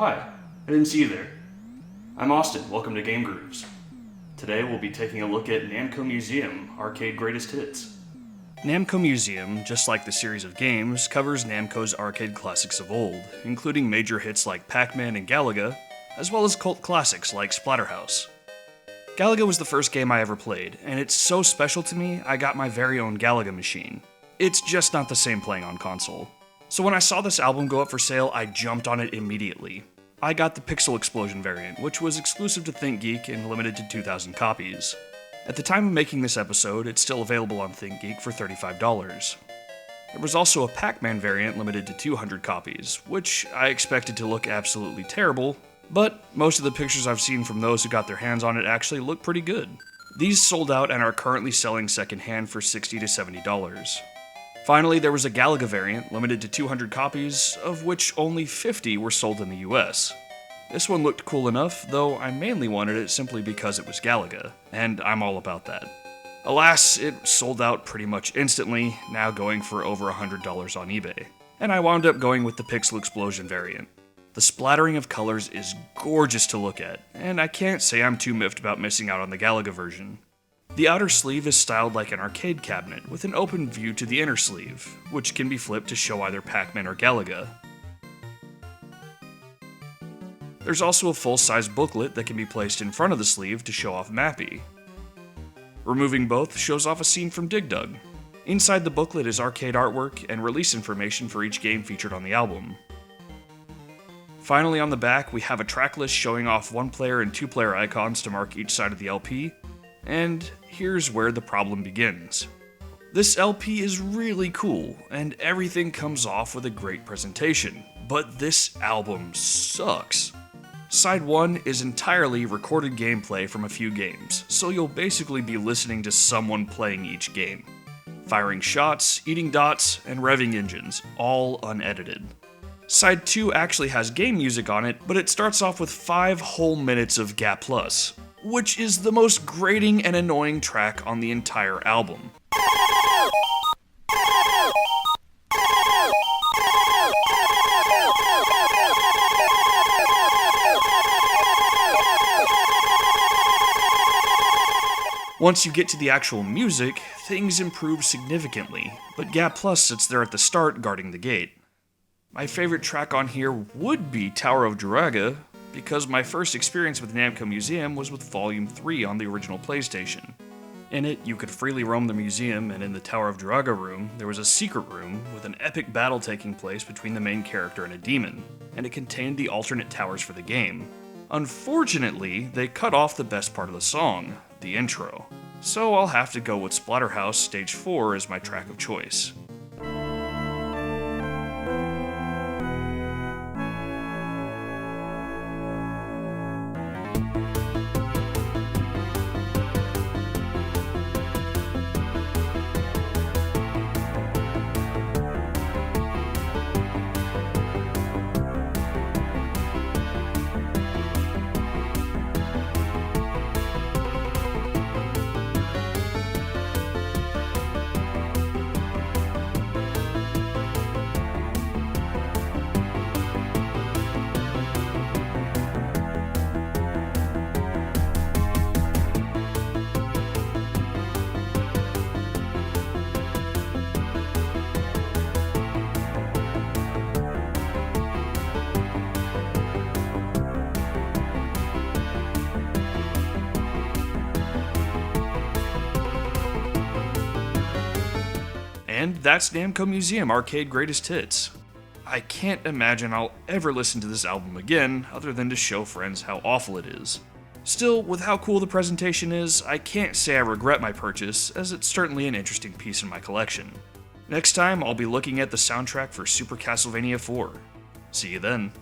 hi. I didn't see you there. I'm Austin. Welcome to Game Grooves. Today we'll be taking a look at Namco Museum, Arcade Greatest Hits. Namco Museum, just like the series of games, covers Namco's arcade classics of old, including major hits like Pac-Man and Galaga, as well as cult classics like Splatterhouse. Galaga was the first game I ever played, and it's so special to me I got my very own Galaga machine. It's just not the same playing on console. So when I saw this album go up for sale, I jumped on it immediately. I got the Pixel Explosion variant, which was exclusive to ThinkGeek and limited to 2,000 copies. At the time of making this episode, it's still available on ThinkGeek for $35. There was also a Pac-Man variant limited to 200 copies, which I expected to look absolutely terrible, but most of the pictures I've seen from those who got their hands on it actually look pretty good. These sold out and are currently selling secondhand for $60 to $70. Finally, there was a Galaga variant, limited to 200 copies, of which only 50 were sold in the US. This one looked cool enough, though I mainly wanted it simply because it was Galaga, and I'm all about that. Alas, it sold out pretty much instantly, now going for over $100 on eBay. And I wound up going with the Pixel Explosion variant. The splattering of colors is gorgeous to look at, and I can't say I'm too miffed about missing out on the Galaga version. The outer sleeve is styled like an arcade cabinet, with an open view to the inner sleeve, which can be flipped to show either Pac-Man or Galaga. There's also a full-size booklet that can be placed in front of the sleeve to show off Mappy. Removing both shows off a scene from Dig Dug. Inside the booklet is arcade artwork and release information for each game featured on the album. Finally, on the back, we have a track list showing off 1-player and 2-player icons to mark each side of the LP, and here's where the problem begins. This LP is really cool, and everything comes off with a great presentation, but this album sucks. Side 1 is entirely recorded gameplay from a few games, so you'll basically be listening to someone playing each game. Firing shots, eating dots, and revving engines, all unedited. Side 2 actually has game music on it, but it starts off with 5 whole minutes of Gap Plus, which is the most grating and annoying track on the entire album. Once you get to the actual music, things improve significantly, but Gap Plus sits there at the start guarding the gate. My favorite track on here would be Tower of Druaga, because my first experience with Namco Museum was with Volume 3 on the original PlayStation. In it, you could freely roam the museum, and in the Tower of Druaga room, there was a secret room with an epic battle taking place between the main character and a demon, and it contained the alternate towers for the game. Unfortunately, they cut off the best part of the song, the intro, so I'll have to go with Splatterhouse Stage 4 as my track of choice. And that's Namco Museum Arcade Greatest Hits. I can't imagine I'll ever listen to this album again, other than to show friends how awful it is. Still, with how cool the presentation is, I can't say I regret my purchase, as it's certainly an interesting piece in my collection. Next time, I'll be looking at the soundtrack for Super Castlevania 4. See you then.